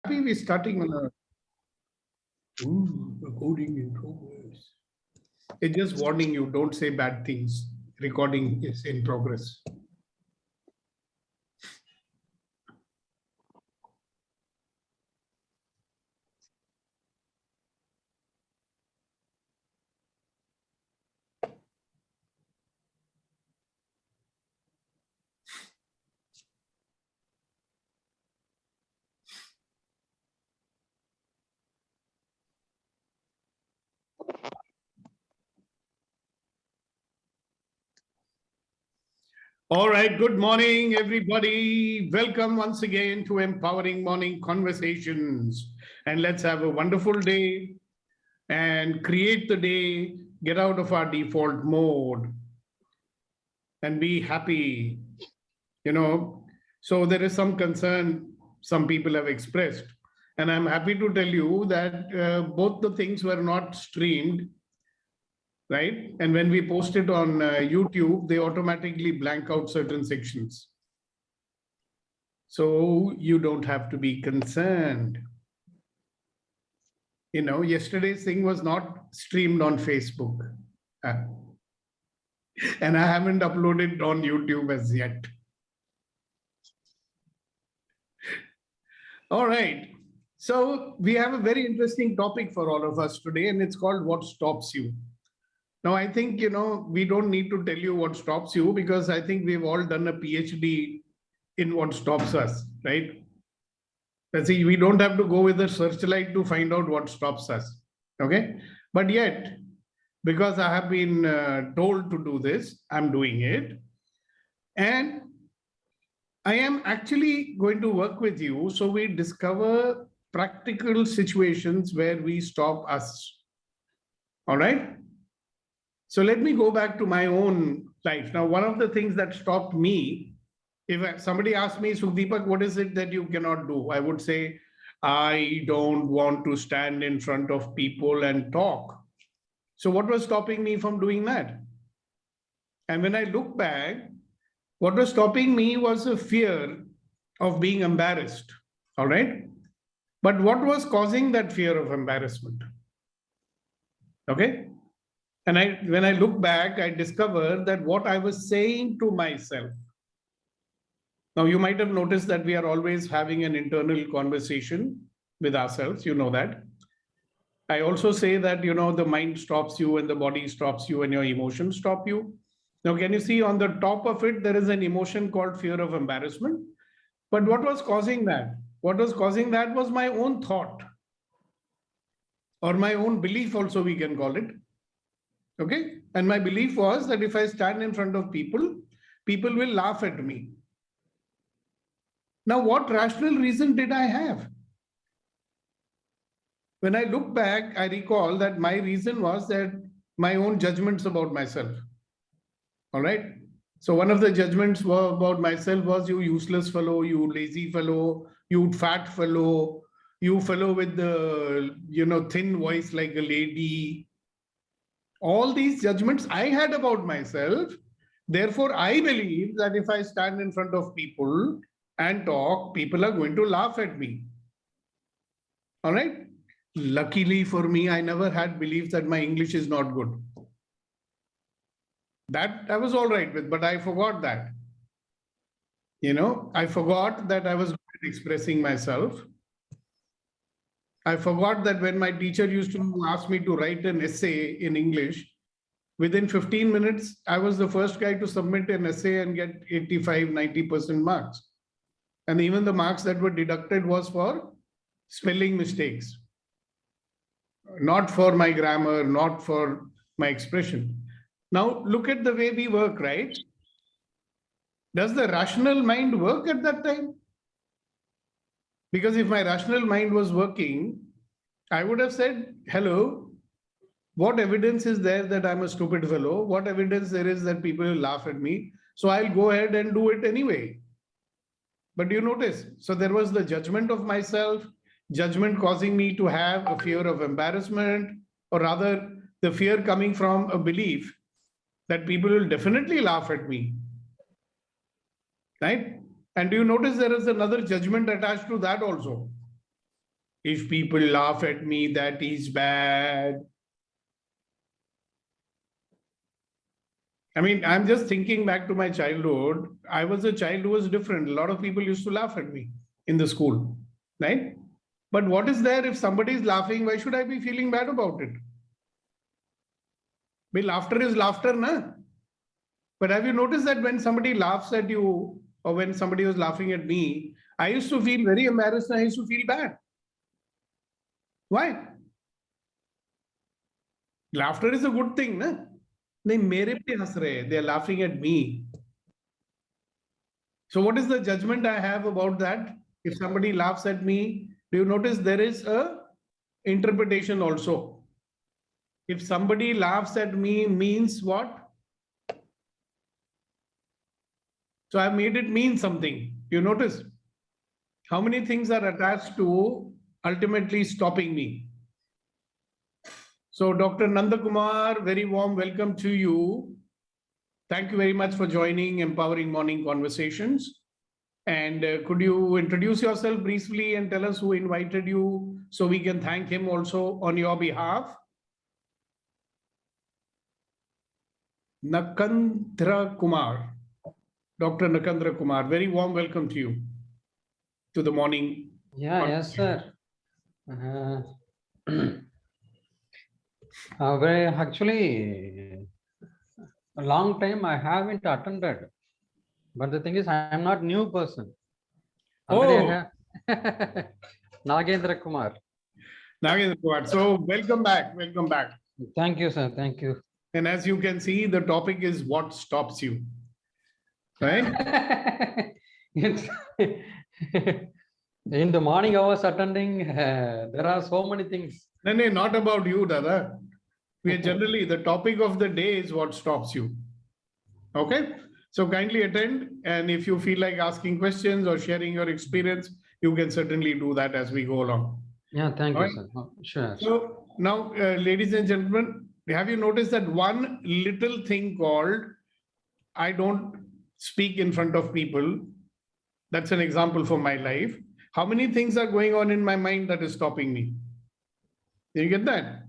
We're starting on a recording in progress. It's just warning you, don't say bad things. Recording is in progress. All right, good morning, everybody. Welcome once again to Empowering Morning Conversations. And let's have a wonderful day and create the day, get out of our default mode and be happy. So there is some concern some people have expressed. And I'm happy to tell you that both the things were not streamed, right? And when we post it on YouTube, they automatically blank out certain sections. So you don't have to be concerned. Yesterday's thing was not streamed on Facebook. And I haven't uploaded on YouTube as yet. All right. So we have a very interesting topic for all of us today, and it's called What Stops You? Now, I think, we don't need to tell you what stops you because I think we've all done a PhD in what stops us, right? Let's see, we don't have to go with a searchlight to find out what stops us, okay? But yet, because I have been told to do this, I'm doing it. And I am actually going to work with you so we discover practical situations where we stop us. All right? So let me go back to my own life. Now, one of the things that stopped me, if somebody asked me, Sukhdeepak, what is it that you cannot do? I would say, I don't want to stand in front of people and talk. So what was stopping me from doing that? And when I look back, what was stopping me was a fear of being embarrassed. All right? But what was causing that fear of embarrassment? Okay? And when I look back, I discovered that what I was saying to myself. Now, you might have noticed that we are always having an internal conversation with ourselves. You know that. I also say that, the mind stops you and the body stops you and your emotions stop you. Now, can you see on the top of it, there is an emotion called fear of embarrassment. But what was causing that? What was causing that was my own thought or my own belief also, we can call it. Okay. And my belief was that if I stand in front of people, people will laugh at me. Now, what rational reason did I have? When I look back, I recall that my reason was that my own judgments about myself. All right. So one of the judgments about myself was, you useless fellow, you lazy fellow, you fat fellow, you fellow with the, thin voice like a lady. All these judgments I had about myself. Therefore, I believe that if I stand in front of people and talk, people are going to laugh at me. All right. Luckily for me, I never had belief that my English is not good. That I was all right with, but I forgot that. I forgot that I was expressing myself. I forgot that when my teacher used to ask me to write an essay in English, within 15 minutes, I was the first guy to submit an essay and get 85, 90% marks. And even the marks that were deducted was for spelling mistakes, not for my grammar, not for my expression. Now, look at the way we work, right? Does the rational mind work at that time? Because if my rational mind was working, I would have said, hello, what evidence is there that I'm a stupid fellow? What evidence there is that people will laugh at me? So I'll go ahead and do it anyway. But you notice, so there was the judgment of myself, judgment causing me to have a fear of embarrassment, or rather the fear coming from a belief that people will definitely laugh at me. Right? And do you notice there is another judgment attached to that also? If people laugh at me, that is bad. I mean, I'm just thinking back to my childhood. I was a child who was different. A lot of people used to laugh at me in the school, right? But what is there if somebody is laughing? Why should I be feeling bad about it? But laughter is laughter, na? But have you noticed that when somebody laughs at you or when somebody was laughing at me, I used to feel very embarrassed and I used to feel bad. Why? Laughter is a good thing, na? Nahi, mere pe has rahe. They are laughing at me. So what is the judgment I have about that? If somebody laughs at me, do you notice there is a interpretation also? If somebody laughs at me means what? So I made it mean something. You notice how many things are attached to ultimately stopping me. So Dr. Nandakumar, very warm welcome to you. Thank you very much for joining Empowering Morning Conversations. And could you introduce yourself briefly and tell us who invited you so we can thank him also on your behalf? Nakandra Kumar. Dr. Nakandra Kumar, very warm welcome to you to the morning. Yeah, yes, sir. Very actually, a long time I haven't attended, but the thing is, I am not new person. Oh, Nagendra Kumar. Nagendra Kumar. So welcome back. Welcome back. Thank you, sir. Thank you. And as you can see, the topic is what stops you. Right? It's in the morning I was attending, there are so many things. No, not about you, Dada. We are generally, the topic of the day is what stops you. Okay? So kindly attend. And if you feel like asking questions or sharing your experience, you can certainly do that as we go along. Yeah, thank you, Right? sir. Oh, sure. So now, ladies and gentlemen, have you noticed that one little thing called I don't speak in front of people? That's an example for my life. How many things are going on in my mind that is stopping me? Did you get that?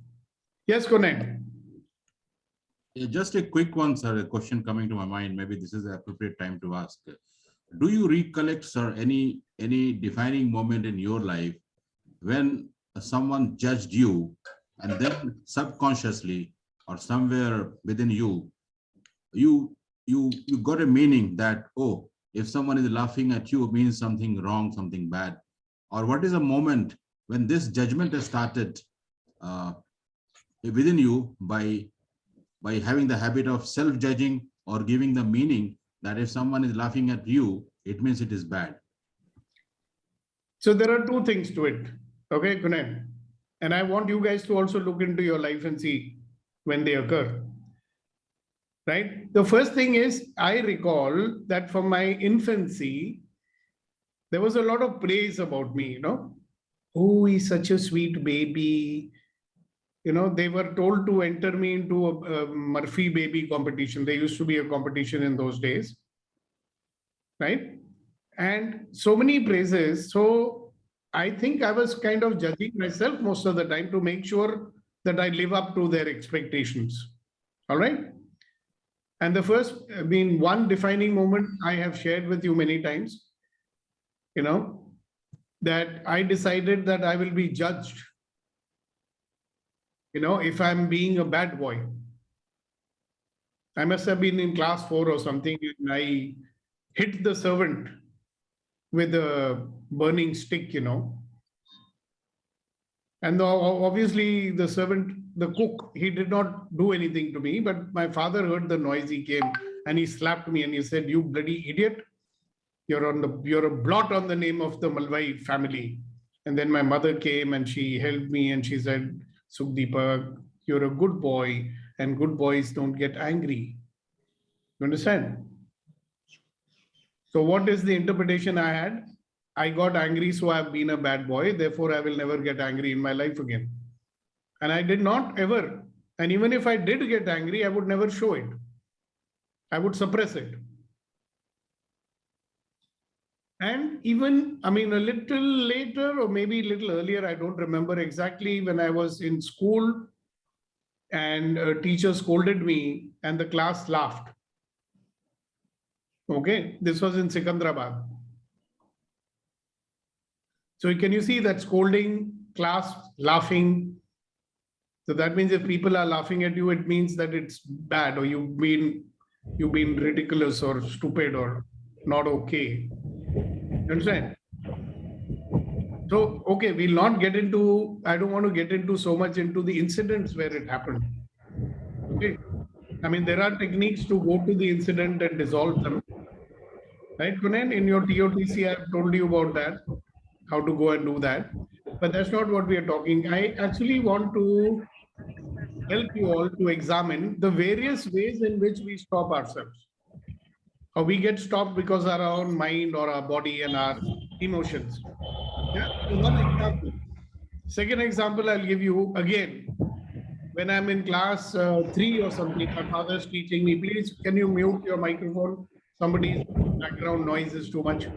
Yes, Kunal. Just a quick one, sir, a question coming to my mind. Maybe this is the appropriate time to ask. Do you recollect, sir, any defining moment in your life when someone judged you and then subconsciously or somewhere within you, you got a meaning that, oh, if someone is laughing at you, it means something wrong, something bad? Or what is a moment when this judgment has started within you by having the habit of self-judging or giving the meaning that if someone is laughing at you, it means it is bad? So there are two things to it. Okay, Kunal. And I want you guys to also look into your life and see when they occur. Right? The first thing is, I recall that from my infancy, there was a lot of praise about me, you know. Oh, he's such a sweet baby. You know, they were told to enter me into a Murphy baby competition. There used to be a competition in those days. Right? And so many praises. So I think I was kind of judging myself most of the time to make sure that I live up to their expectations. All right. And the first, I mean, one defining moment I have shared with you many times, you know, that I decided that I will be judged, you know, if I'm being a bad boy. I must have been in class 4 or something, and I hit the servant with a burning stick, you know. And obviously the servant, the cook, he did not do anything to me, but my father heard the noise. He came and he slapped me and he said, "You bloody idiot. You're a blot on the name of the Malvai family." And then my mother came and she held me and she said, "Sukhdeepak, you're a good boy and good boys don't get angry." You understand? So what is the interpretation I had? I got angry, so I've been a bad boy. Therefore, I will never get angry in my life again. And I did not ever. And even if I did get angry, I would never show it. I would suppress it. And even, I mean, a little later or maybe a little earlier, I don't remember exactly, when I was in school and a teacher scolded me and the class laughed. Okay, this was in Sikandrabad. So can you see that scolding, class laughing? So that means if people are laughing at you, it means that it's bad, or you've been ridiculous or stupid or not okay. You understand? So, okay, we'll not get into, I don't want to get into so much into the incidents where it happened. Okay. I mean, there are techniques to go to the incident and dissolve them. Right, Kunen? In your TOTC, I've told you about that, how to go and do that. But that's not what we are talking. I actually want to help you all to examine the various ways in which we stop ourselves. Or we get stopped because of our own mind or our body and our emotions. Yeah, one example. Second example I'll give you again. When I'm in class 3 or something, my father's teaching me, please, can you mute your microphone? Somebody's background noise is too much.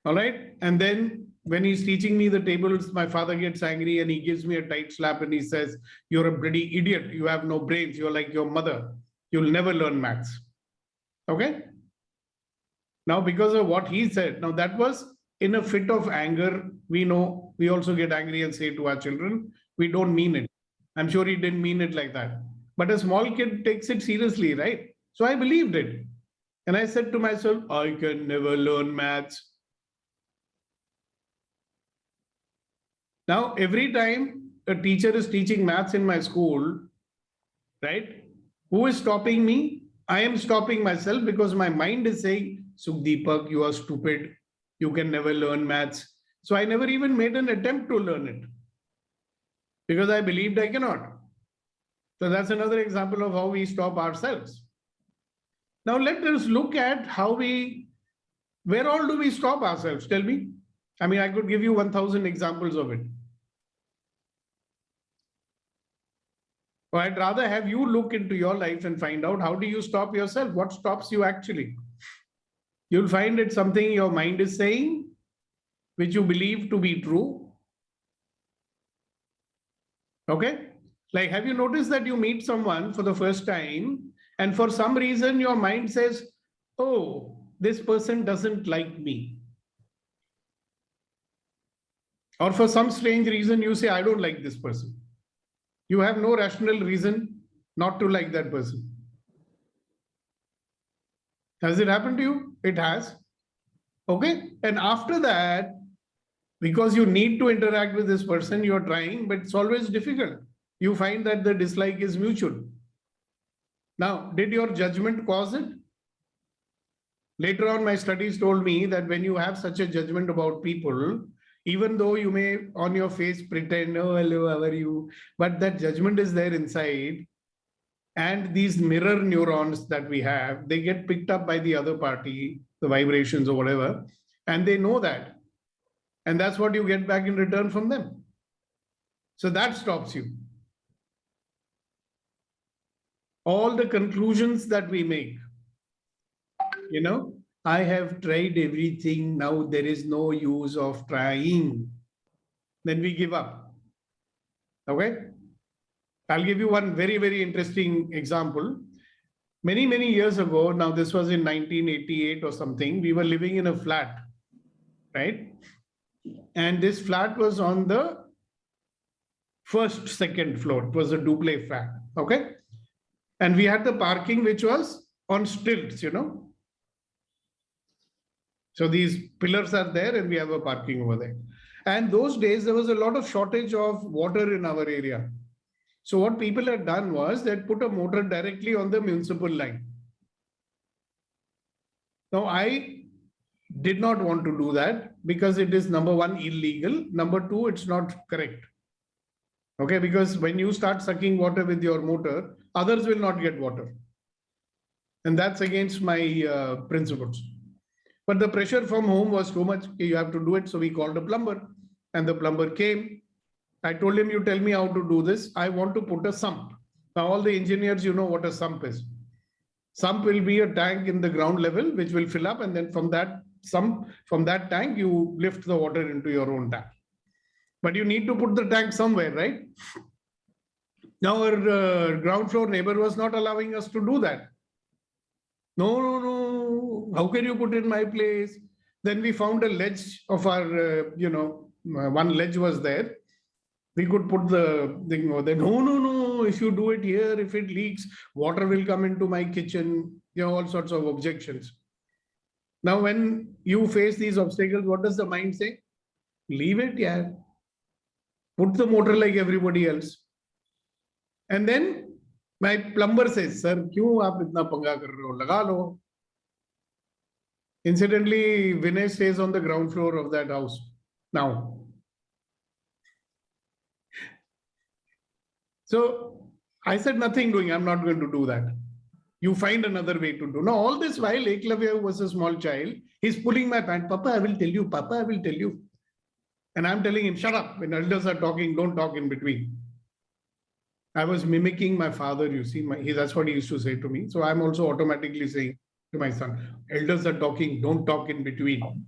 All right. And then when he's teaching me the tables, my father gets angry and he gives me a tight slap and he says, you're a bloody idiot. You have no brains. You're like your mother. You'll never learn maths. Okay. Now, because of what he said, now that was in a fit of anger. We know we also get angry and say to our children, we don't mean it. I'm sure he didn't mean it like that. But a small kid takes it seriously, right? So I believed it. And I said to myself, I can never learn maths. Now, every time a teacher is teaching maths in my school, right? Who is stopping me? I am stopping myself because my mind is saying, Sukhdeepak, you are stupid. You can never learn maths. So I never even made an attempt to learn it because I believed I cannot. So that's another example of how we stop ourselves. Now let us look at how where all do we stop ourselves? Tell me. I mean, I could give you 1,000 examples of it. Or I'd rather have you look into your life and find out how do you stop yourself? What stops you actually? You'll find it's something your mind is saying, which you believe to be true. Okay? Like, have you noticed that you meet someone for the first time and for some reason your mind says, oh, this person doesn't like me. Or for some strange reason, you say, I don't like this person. You have no rational reason not to like that person. Has it happened to you? It has. Okay. And after that, because you need to interact with this person, you're trying, but it's always difficult. You find that the dislike is mutual. Now, did your judgment cause it? Later on, my studies told me that when you have such a judgment about people, even though you may on your face pretend, oh, hello, how are you? But that judgment is there inside. And these mirror neurons that we have, they get picked up by the other party, the vibrations or whatever, and they know that. And that's what you get back in return from them. So that stops you. All the conclusions that we make, you know, I have tried everything. Now there is no use of trying. Then we give up. Okay. I'll give you one very, very interesting example. Many, many years ago, now this was in 1988 or something, we were living in a flat, right? And this flat was on the second floor. It was a duplex flat, okay? And we had the parking which was on stilts, you know? So these pillars are there and we have a parking over there. And those days, there was a lot of shortage of water in our area. So what people had done was they put a motor directly on the municipal line. Now, I did not want to do that because it is number one, illegal. Number two, it's not correct. Okay, because when you start sucking water with your motor, others will not get water. And that's against my principles. But the pressure from home was too much. You have to do it. So we called a plumber and the plumber came. I told him, you tell me how to do this. I want to put a sump. Now, all the engineers, you know what a sump is. Some will be a tank in the ground level, which will fill up, and then from that tank, you lift the water into your own tank. But you need to put the tank somewhere, right? Now our ground floor neighbor was not allowing us to do that. No. How can you put it in my place? Then we found a ledge of our, one ledge was there. We could put the thing over there. No. If you do it here, if it leaks, water will come into my kitchen. All sorts of objections. Now, when you face these obstacles, what does the mind say? Leave it, yeah. Put the motor like everybody else. And then my plumber says, sir, kyun aap itna panga kar rahe ho? Laga lo. Incidentally, Vinay stays on the ground floor of that house now. So I said, nothing doing. I'm not going to do that. You find another way to do. Now, all this while, Eklavya was a small child. He's pulling my pant. Papa, I will tell you. Papa, I will tell you. And I'm telling him, shut up. When elders are talking, don't talk in between. I was mimicking my father, you see. That's what he used to say to me. So I'm also automatically saying to my son, elders are talking, don't talk in between.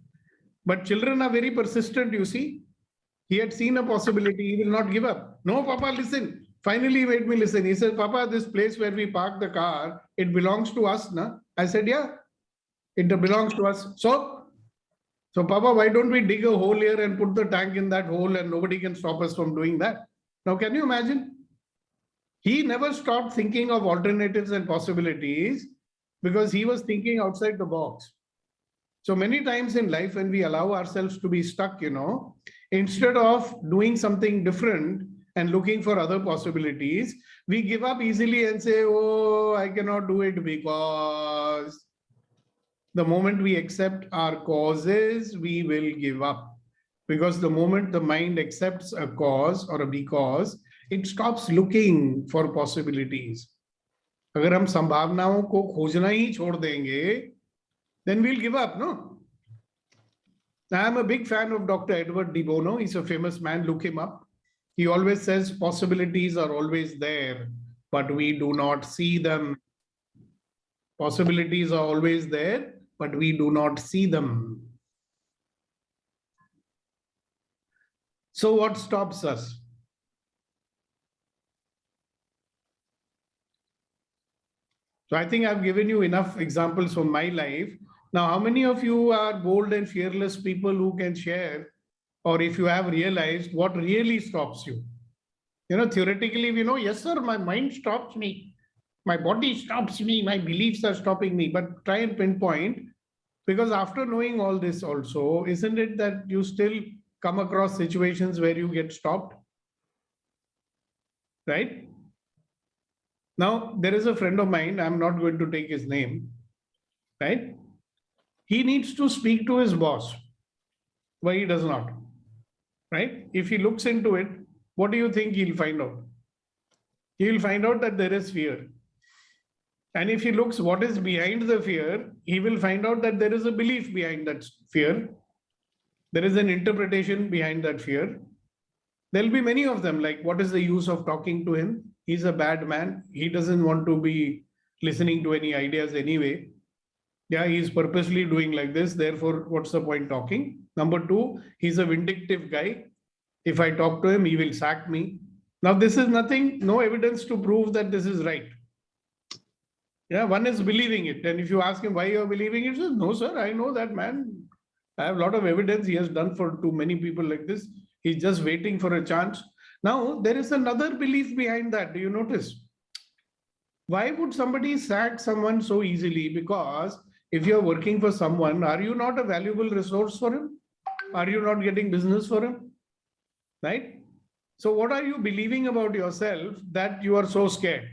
But children are very persistent, you see. He had seen a possibility. He will not give up. No, Papa, listen. Finally, he made me listen. He said, Papa, this place where we park the car, it belongs to us, na? I said, yeah, it belongs to us. So, Papa, why don't we dig a hole here and put the tank in that hole and nobody can stop us from doing that? Now, can you imagine? He never stopped thinking of alternatives and possibilities because he was thinking outside the box. So many times in life, when we allow ourselves to be stuck, instead of doing something different and looking for other possibilities, we give up easily and say, oh, I cannot do it because the moment we accept our causes, we will give up. Because the moment the mind accepts a cause or a because, it stops looking for possibilities. अगर हम संभावनाओं को खोजना ही छोड़ देंगे, then we'll give up, no? I am a big fan of Dr. Edward de Bono. He's a famous man. Look him up. He always says possibilities are always there, but we do not see them. Possibilities are always there, but we do not see them. So what stops us? So I think I've given you enough examples from my life. Now, how many of you are bold and fearless people who can share, or if you have realized what really stops you? Theoretically, we know, yes, sir, my mind stops me. My body stops me. My beliefs are stopping me. But try and pinpoint, because after knowing all this also, isn't it that you still come across situations where you get stopped? Right? Now, there is a friend of mine. I'm not going to take his name. Right? He needs to speak to his boss. Why he does not? Right? If he looks into it, what do you think he'll find out? He'll find out that there is fear. And if he looks what is behind the fear, he will find out that there is a belief behind that fear. There is an interpretation behind that fear. There'll be many of them, like what is the use of talking to him? He's a bad man. He doesn't want to be listening to any ideas anyway. Yeah, he's purposely doing like this. Therefore, what's the point talking? Number two, he's a vindictive guy. If I talk to him, he will sack me. Now, this is nothing, no evidence to prove that this is right. Yeah, one is believing it. And if you ask him why you're believing it, he says, no, sir, I know that man. I have a lot of evidence he has done for too many people like this. He's just waiting for a chance. Now, there is another belief behind that. Do you notice? Why would somebody sack someone so easily? Because if you're working for someone, are you not a valuable resource for him? Are you not getting business for him? Right? So what are you believing about yourself that you are so scared?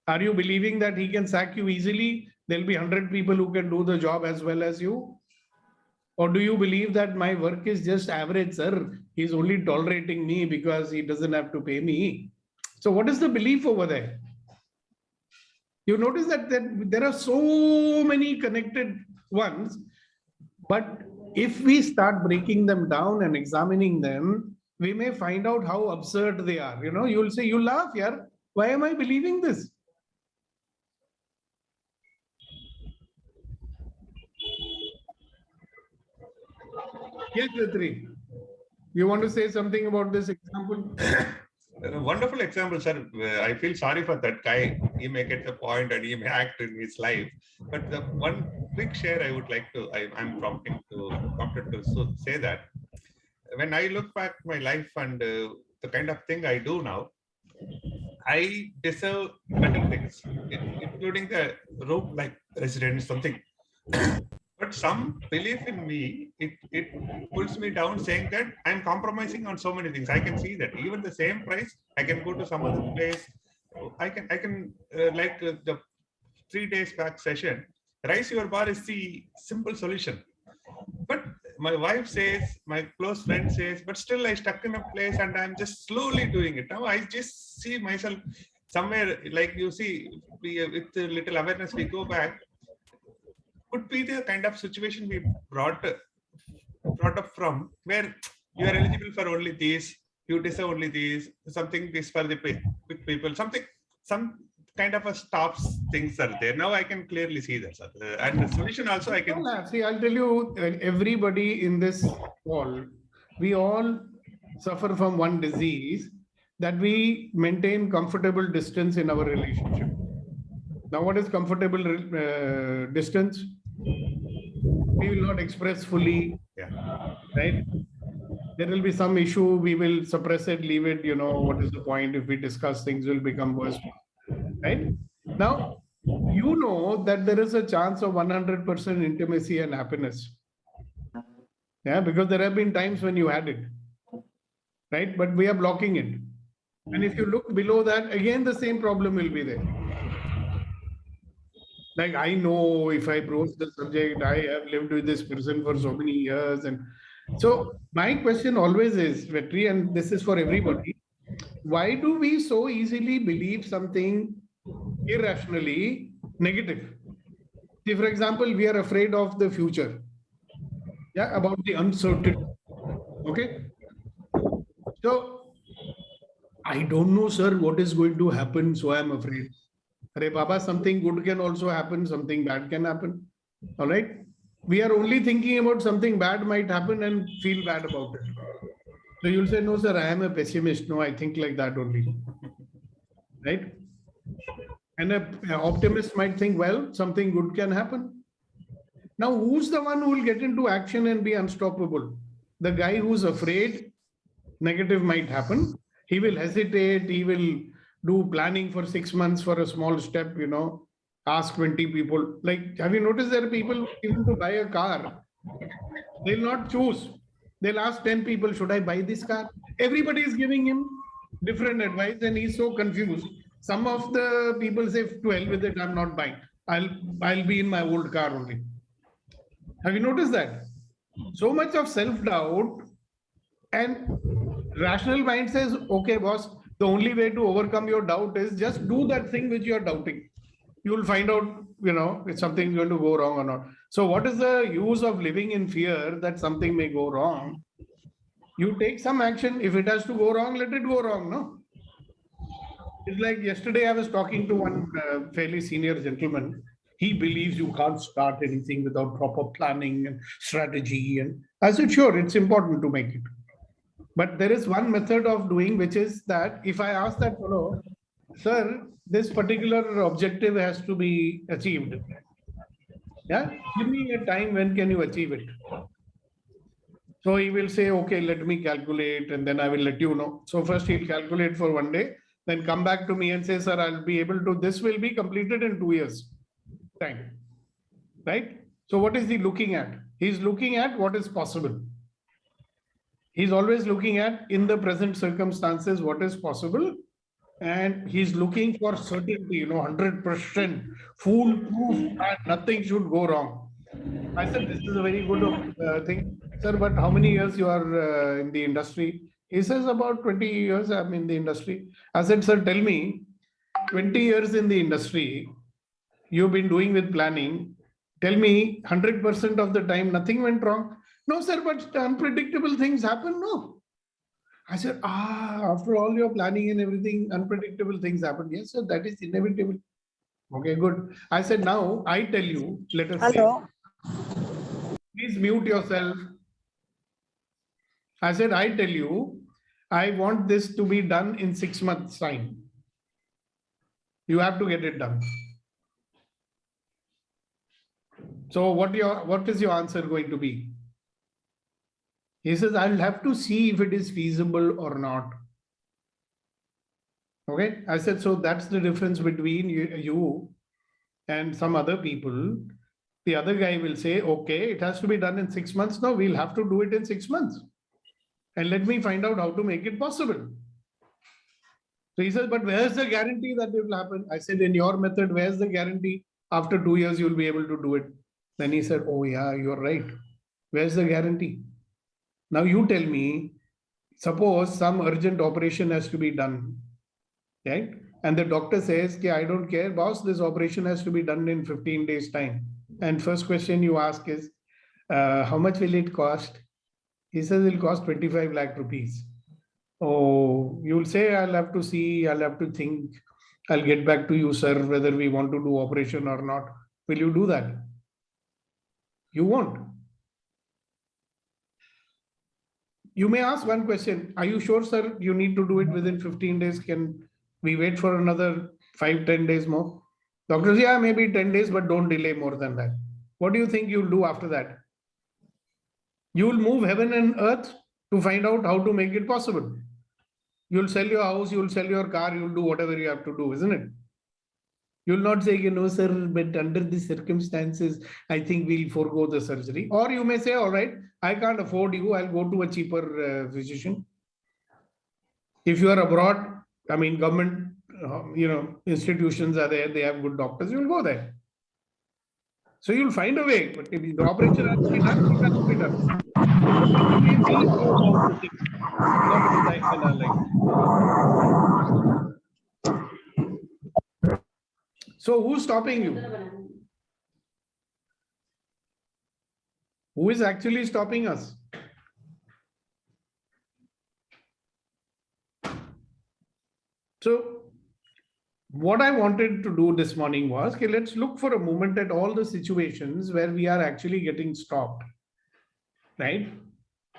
Are you believing that he can sack you easily? There'll be 100 people who can do the job as well as you? Or do you believe that my work is just average, sir? He's only tolerating me because he doesn't have to pay me. So what is the belief over there? You notice that there are so many connected ones, but if we start breaking them down and examining them, we may find out how absurd they are. You'll say, you laugh, yaar. Why am I believing this? Yes, Vetri. You want to say something about this example? A wonderful example, sir. I feel sorry for that guy. He may get the point and he may act in his life. But the one quick share I would like to, I'm prompted to say that when I look back my life and the kind of thing I do now, I deserve better things, including the room like residence, something. But some belief in me, it pulls me down saying that I'm compromising on so many things. I can see that even the same price, I can go to some other place. I can the 3 days back session, raise your bar is the simple solution. But my wife says, my close friend says, but still I stuck in a place and I'm just slowly doing it. Now I just see myself somewhere, like you see, with a little awareness, we go back. Could be the kind of situation we brought up from, where you are eligible for only these, you deserve only these, something this for the quick people, some kind of a stops things are there. Now I can clearly see that, sir. And the solution also I can. See, I'll tell you, everybody in this call, we all suffer from one disease, that we maintain comfortable distance in our relationship. Now, what is comfortable distance? We will not express fully, right? There will be some issue, we will suppress it, leave it, what is the point? If we discuss, things will become worse, right? Now, you know that there is a chance of 100% intimacy and happiness. Yeah, because there have been times when you had it, right? But we are blocking it. And if you look below that, again, the same problem will be there. Like, I know if I broach the subject, I have lived with this person for so many years. And so my question always is, Vetri, and this is for everybody, why do we so easily believe something irrationally negative? See, for example, we are afraid of the future. Yeah, about the uncertainty. Okay. So I don't know, sir, what is going to happen, so I am afraid. Arey Baba, something good can also happen, something bad can happen. All right. We are only thinking about something bad might happen and feel bad about it. So you'll say, no, sir, I am a pessimist. No, I think like that only. Right. And an optimist might think, well, something good can happen. Now, who's the one who will get into action and be unstoppable? The guy who's afraid negative might happen. He will hesitate. He will do planning for 6 months for a small step, ask 20 people. Like, have you noticed there are people even to buy a car? They'll not choose. They'll ask 10 people, should I buy this car? Everybody is giving him different advice and he's so confused. Some of the people say, to hell with it, I'm not buying. I'll be in my old car only. Have you noticed that? So much of self-doubt, and rational mind says, okay, boss, the only way to overcome your doubt is just do that thing which you are doubting. You will find out, if something is going to go wrong or not. So what is the use of living in fear that something may go wrong? You take some action. If it has to go wrong, let it go wrong, no? It's like yesterday I was talking to one fairly senior gentleman. He believes you can't start anything without proper planning and strategy. And I said, sure, it's important to make it. But there is one method of doing, which is that if I ask that fellow, sir, this particular objective has to be achieved. Yeah, give me a time when can you achieve it? So he will say, okay, let me calculate and then I will let you know. So first he'll calculate for 1 day, then come back to me and say, sir, I'll be able to, this will be completed in 2 years time. Right? So what is he looking at? He's looking at what is possible. He's always looking at, in the present circumstances, what is possible. And he's looking for certainty, 100% foolproof, and nothing should go wrong. I said, this is a very good thing. Sir, but how many years you are in the industry? He says, about 20 years I'm in the industry. I said, sir, tell me, 20 years in the industry, you've been doing with planning. Tell me, 100% of the time, nothing went wrong. No, sir, but unpredictable things happen. No. I said, after all your planning and everything, unpredictable things happen. Yes, sir, that is inevitable. Okay, good. I said, now I tell you, let us say, please mute yourself. I said, I tell you, I want this to be done in 6 months' time. You have to get it done. So what is your answer going to be? He says, I'll have to see if it is feasible or not. Okay. I said, so that's the difference between you and some other people. The other guy will say, okay, it has to be done in 6 months. No, we'll have to do it in 6 months. And let me find out how to make it possible. So he says, but where's the guarantee that it will happen? I said, in your method, where's the guarantee? After 2 years, you'll be able to do it. Then he said, oh yeah, you're right. Where's the guarantee? Now you tell me, suppose some urgent operation has to be done, right? And the doctor says, I don't care, boss, this operation has to be done in 15 days time. And first question you ask is, how much will it cost? He says it'll cost 25 lakh rupees. Oh, you'll say, I'll have to see, I'll have to think, I'll get back to you, sir, whether we want to do operation or not. Will you do that? You won't. You may ask one question. Are you sure, sir, you need to do it within 15 days? Can we wait for another 5-10 days more? Doctor says, yeah, maybe 10 days, but don't delay more than that. What do you think you'll do after that? You will move heaven and earth to find out how to make it possible. You'll sell your house, you'll sell your car, you'll do whatever you have to do, isn't it? You'll not say, sir, but under these circumstances, I think we'll forego the surgery. Or you may say, all right, I can't afford you, I'll go to a cheaper physician. If you are abroad, I mean, government, institutions are there, they have good doctors, you'll go there. So you'll find a way, but if the operation has to be done, it has to be done. So who's stopping you? Who is actually stopping us? So what I wanted to do this morning was, okay, let's look for a moment at all the situations where we are actually getting stopped, right?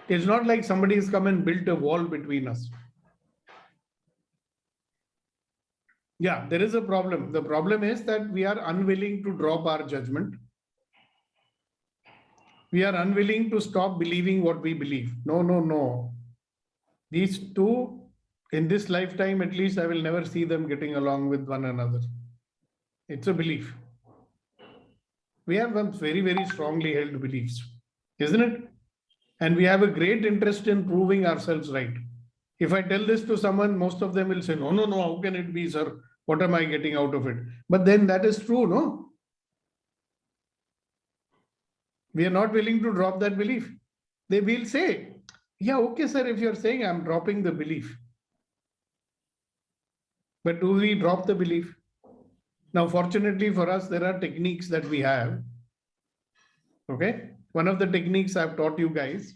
It's not like somebody has come and built a wall between us. Yeah, there is a problem. The problem is that we are unwilling to drop our judgment. We are unwilling to stop believing what we believe. No. These two, in this lifetime, at least, I will never see them getting along with one another. It's a belief. We have some very, very strongly held beliefs, isn't it? And we have a great interest in proving ourselves right. If I tell this to someone, most of them will say, no, how can it be, sir? What am I getting out of it? But then that is true, no? We are not willing to drop that belief. They will say, yeah, okay, sir, if you're saying I'm dropping the belief. But do we drop the belief? Now, fortunately for us, there are techniques that we have. Okay. One of the techniques I've taught you guys,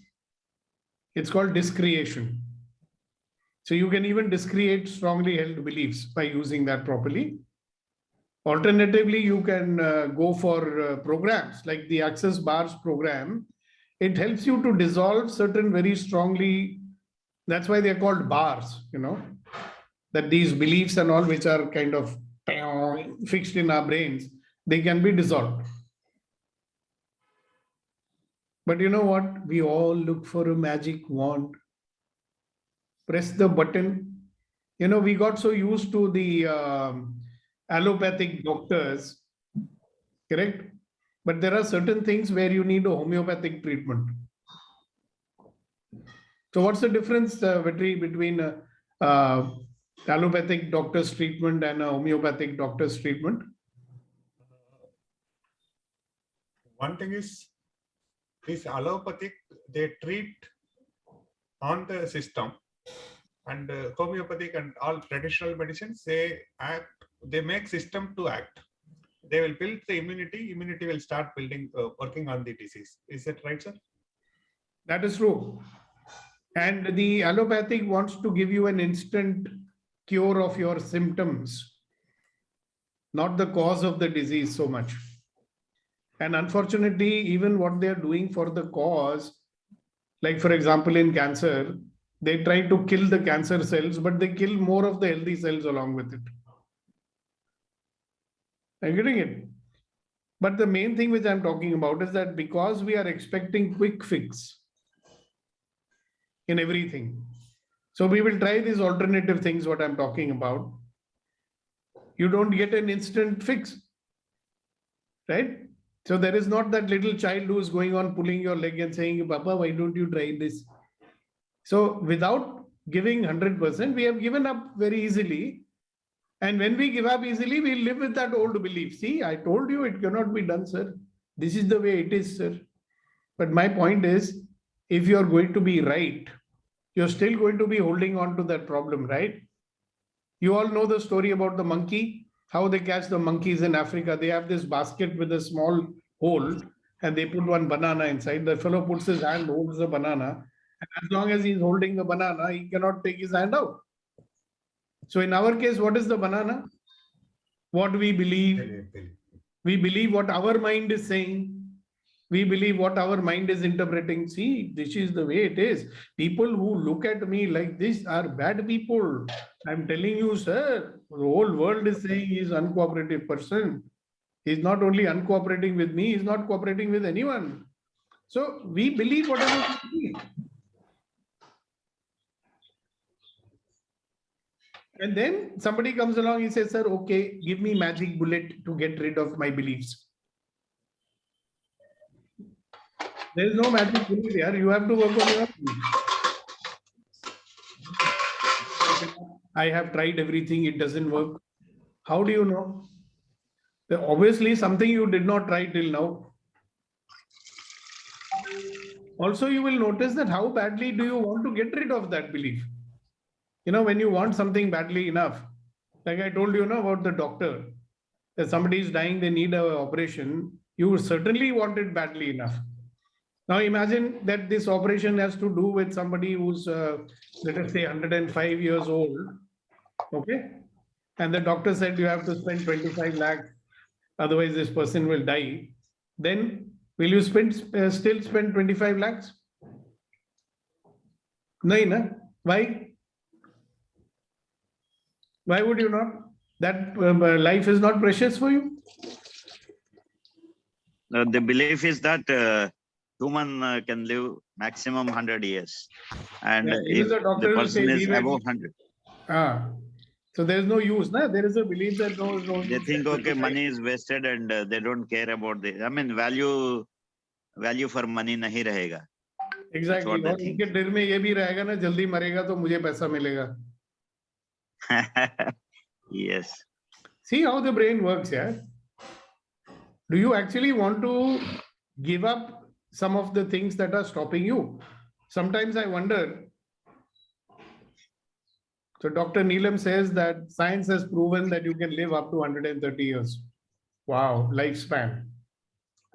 it's called discretion. So you can even discreate strongly held beliefs by using that properly. Alternatively, you can go for programs like the Access Bars program. It helps you to dissolve certain very strongly, that's why they're called bars, that these beliefs and all which are kind of fixed in our brains, they can be dissolved. But you know what? We all look for a magic wand. Press the button. We got so used to the allopathic doctors, correct? But there are certain things where you need a homeopathic treatment. So what's the difference, Vetri, between allopathic doctor's treatment and a homeopathic doctor's treatment? One thing is, this allopathic, they treat on the system, and homeopathic and all traditional medicines, they make system to act. They will build the immunity will start working on the disease. Is that right, sir? That is true. And the allopathic wants to give you an instant cure of your symptoms, not the cause of the disease so much. And unfortunately, even what they're doing for the cause Like for example, in cancer, they try to kill the cancer cells, but they kill more of the healthy cells along with it. Are you getting it? But the main thing which I'm talking about is that because we are expecting quick fix in everything, so we will try these alternative things, what I'm talking about. You don't get an instant fix, right? So there is not that little child who is going on pulling your leg and saying, Papa, why don't you try this? So without giving 100%, we have given up very easily. And when we give up easily, we live with that old belief. See, I told you it cannot be done, sir. This is the way it is, sir. But my point is, if you're going to be right, you're still going to be holding on to that problem, right? You all know the story about the monkey, how they catch the monkeys in Africa. They have this basket with a small hole and they put one banana inside. The fellow puts his hand, holds the banana. And as long as he's holding the banana, he cannot take his hand out. So in our case, what is the banana? What we believe. We believe what our mind is saying. We believe what our mind is interpreting. See, this is the way it is. People who look at me like this are bad people. I'm telling you, sir, the whole world is saying he's an uncooperative person. He's not only uncooperating with me, he's not cooperating with anyone. So we believe whatever we believe. And then somebody comes along, he says, sir, okay, give me magic bullet to get rid of my beliefs. There is no magic bullet here. You have to work on your own. I have tried everything. It doesn't work. How do you know? Obviously, something you did not try till now. Also, you will notice that how badly do you want to get rid of that belief? You know, when you want something badly enough, like I told you, about the doctor, that somebody is dying, they need an operation. You certainly want it badly enough. Now imagine that this operation has to do with somebody who's, let us say, 105 years old, okay? And the doctor said you have to spend 25 lakhs, otherwise this person will die. Then will you still spend 25 lakhs? No, no. Why? Why would you not? That life is not precious for you? The belief is that human can live maximum 100 years. And Yeah, if the person is above 100, so there is no use. No? There is a belief that no. they think, okay, money is wasted and they don't care about the, I mean, value for money nahi rahega. Exactly. और उनके दिल में ये भी रहेगा ना, जल्दी मरेगा तो मुझे पैसा मिलेगा. Yes. See how the brain works, yeah? Do you actually want to give up some of the things that are stopping you? Sometimes I wonder. So Dr. Neelam says that science has proven that you can live up to 130 years. Wow, lifespan.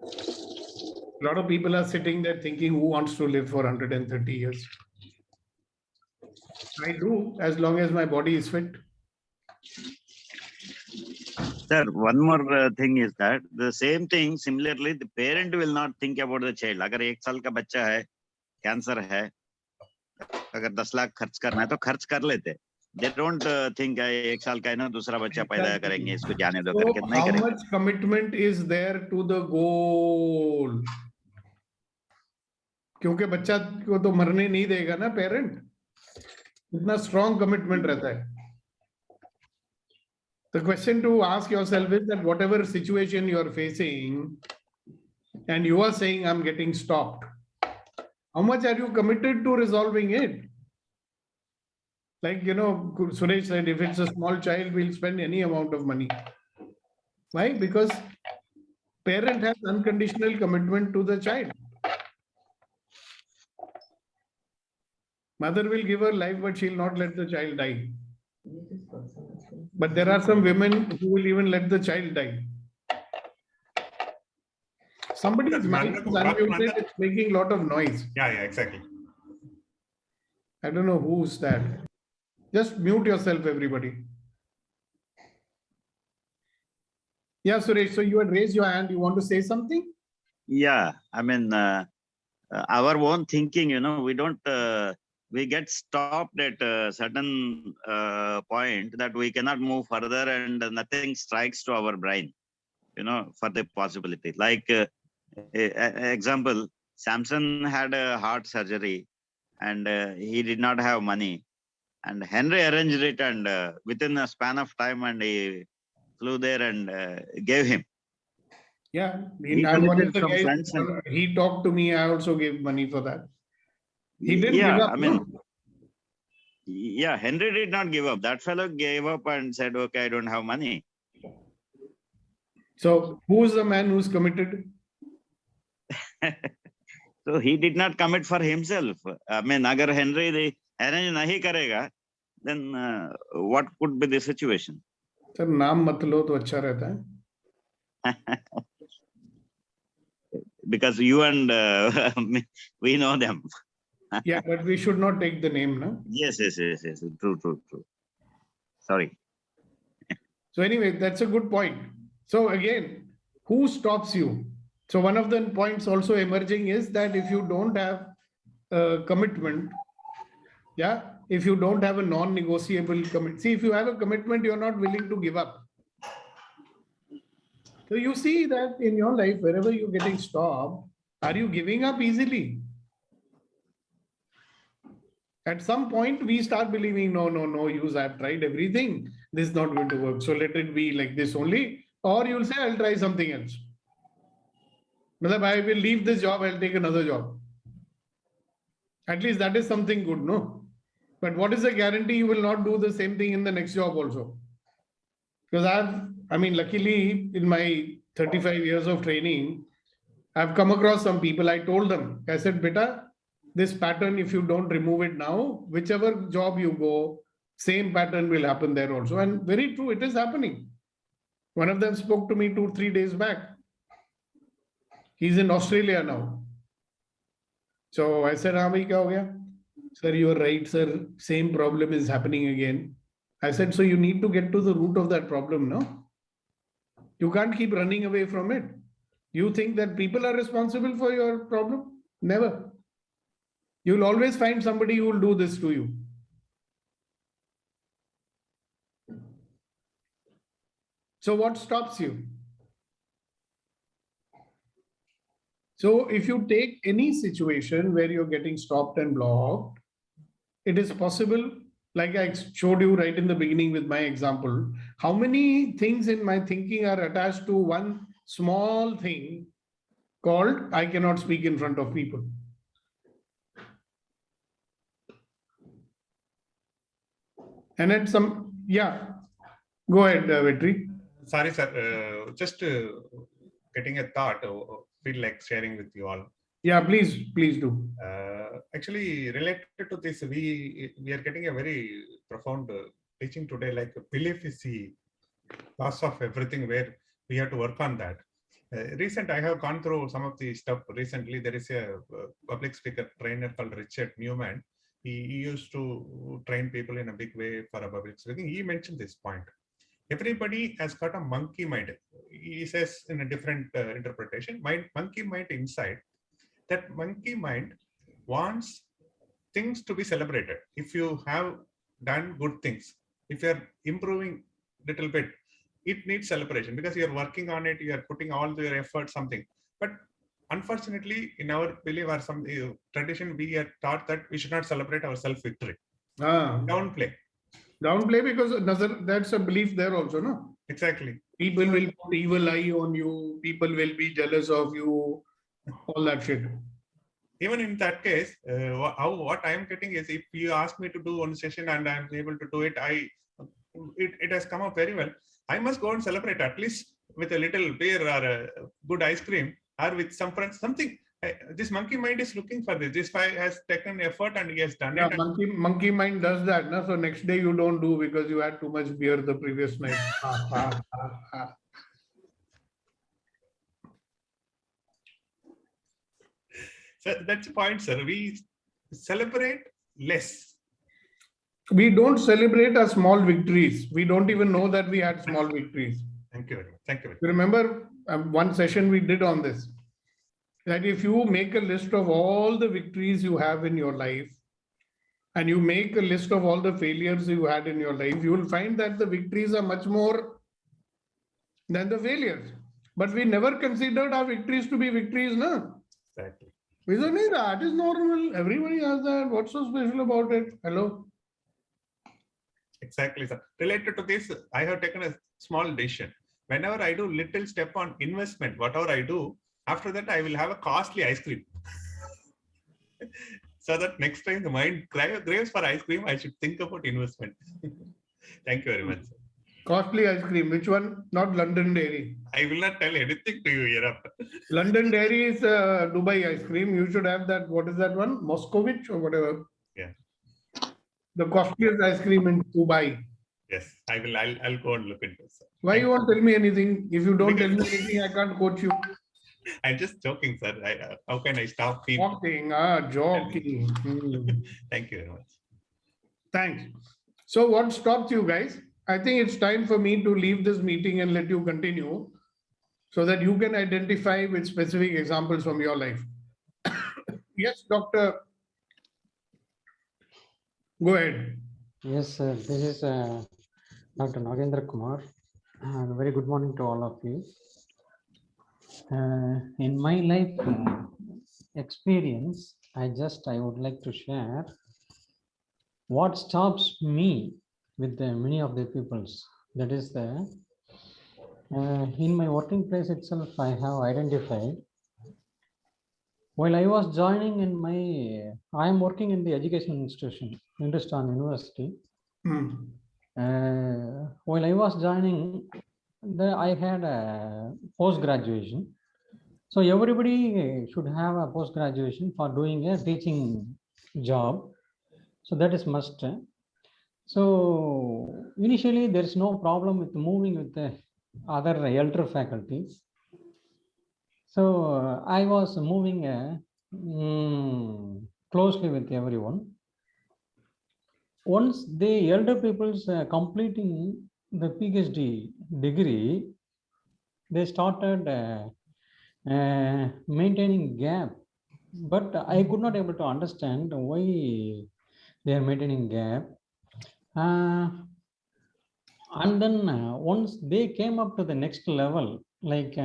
A lot of people are sitting there thinking, who wants to live for 130 years? I do, as long as my body is fit. Sir, one more thing is that the same thing, similarly, the parent will not think about the child. अगर 1 साल का बच्चा है, cancer है, अगर 10 लाख खर्च करना है तो खर्च कर लेते. They don't think 1 साल का है ना, दूसरा बच्चा पैदा करेंगे, इसको जाने दो करके नहीं करेंगे. How much commitment is there to the goal? क्योंकि बच्चा को तो मरने नहीं देगा ना पेरेंट. इतना strong commitment रहता है. The question to ask yourself is that whatever situation you are facing and you are saying, I'm getting stopped, how much are you committed to resolving it? Like, Suresh said, if it's a small child, we'll spend any amount of money. Why? Because parent has unconditional commitment to the child. Mother will give her life, but she'll not let the child die. But there are some women who will even let the child die. Somebody's mic is unmuted, it's making a lot of noise. Yeah, exactly. I don't know who's that. Just mute yourself, everybody. Yeah, Suresh, so you had raised your hand. You want to say something? Yeah, I mean, our own thinking, we don't, we get stopped at a certain point that we cannot move further and nothing strikes to our brain, for the possibility. Like, example, Samson had a heart surgery and he did not have money. And Henry arranged it and within a span of time and he flew there and gave him. Yeah, He I'm one of collected the from guys. friends and- He talked to me. I also gave money for that. He didn't Yeah, give up. I mean, no? yeah, Henry did not give up. That fellow gave up and said, okay, I don't have money. So who's the man who's committed? So he did not commit for himself. I mean, agar Henry the arrange nahi karega, then what could be the situation? Sir, नाम मत लो तो अच्छा रहता है. Because you and we know them. Yeah, but we should not take the name, no? Yes. True. Sorry. So anyway, that's a good point. So again, who stops you? So one of the points also emerging is that if you don't have a commitment, yeah, if you don't have a non-negotiable commit, see, if you have a commitment, you're not willing to give up. So you see that in your life, wherever you're getting stopped, are you giving up easily? At some point, we start believing, no, use, I've tried everything. This is not going to work. So let it be like this only. Or you'll say, I'll try something else. I will leave this job, I'll take another job. At least that is something good, no? But what is the guarantee you will not do the same thing in the next job also? Because luckily in my 35 years of training, I've come across some people. I told them, I said, beta, this pattern, if you don't remove it now, whichever job you go, same pattern will happen there also. And very true, it is happening. One of them spoke to me 2-3 days back. He's in Australia now. So I said, bhai, kya ho gaya? Sir, you are right, sir. Same problem is happening again. I said, so you need to get to the root of that problem, no? You can't keep running away from it. You think that people are responsible for your problem? Never. You'll always find somebody who will do this to you. So what stops you? So if you take any situation where you're getting stopped and blocked, it is possible, like I showed you right in the beginning with my example, how many things in my thinking are attached to one small thing called I cannot speak in front of people. And at some, yeah, go ahead, Vetri. Sorry, sir. Just getting a thought, feel like sharing with you all. Yeah, please do. Actually, related to this, we are getting a very profound teaching today. Like belief is the loss of everything, where we have to work on that. I have gone through some of the stuff recently. There is a public speaker trainer called Richard Newman. He used to train people in a big way for a public speaking. He mentioned this point. Everybody has got a monkey mind. He says in a different interpretation, monkey mind inside. That monkey mind wants things to be celebrated. If you have done good things, if you're improving little bit, it needs celebration because you're working on it, you are putting all your effort, something. But unfortunately, in our belief or some tradition, we are taught that we should not celebrate our self-victory. Downplay. Downplay because that's a belief there also, no? Exactly. People will put evil eye on you. People will be jealous of you. All that shit. Even in that case, what I am getting is, if you ask me to do one session and I am able to do it, it has come up very well. I must go and celebrate at least with a little beer or a good ice cream or with some friends, something. This monkey mind is looking for this. This guy has taken effort and he has done it. Monkey mind does that. No? So next day you don't do because you had too much beer the previous night. So that's the point, sir. We celebrate less. We don't celebrate our small victories. We don't even know that we had small victories. Thank you very much. Thank you. You remember one session we did on this. that if you make a list of all the victories you have in your life, and you make a list of all the failures you had in your life, you will find that the victories are much more than the failures. But we never considered our victories to be victories, no? Exactly. We said, "Nee, that is normal. Everybody has that. What's so special about it?" Hello? Exactly, sir. Related to this, I have taken a small decision. Whenever I do little step on investment, whatever I do, after that I will have a costly ice cream. So that next time the mind craves for ice cream, I should think about investment. Thank you very much, sir. Costly ice cream. Which one? Not London Dairy. I will not tell anything to you hereafter. London Dairy is Dubai ice cream. You should have that. What is that one? Moscovich or whatever. Yeah. The costliest ice cream in Dubai. Yes, I will. I'll go and look into it, sir. Why you won't tell me anything? If you don't tell me Because- anything, I can't coach you. I'm just joking, sir. How can I stop people? Joking. Thank you very much. Thanks. So what stops you guys? I think it's time for me to leave this meeting and let you continue so that you can identify with specific examples from your life. Yes, Doctor. Go ahead. Yes, sir. This is Dr. Nagendra Kumar. Very good morning to all of you. In my life experience, I would like to share what stops me with many of the peoples. That is in my working place itself, I have identified. While I was joining I am working in the education institution, Hindustan University. While I was joining, I had a post-graduation. So everybody should have a post-graduation for doing a teaching job. So that is must. So initially there is no problem with moving with the other elder faculties. So I was moving closely with everyone. Once the elder people's completing the PhD degree, they started maintaining gap, but I could not able to understand why they are maintaining gap. And then once they came up to the next level, like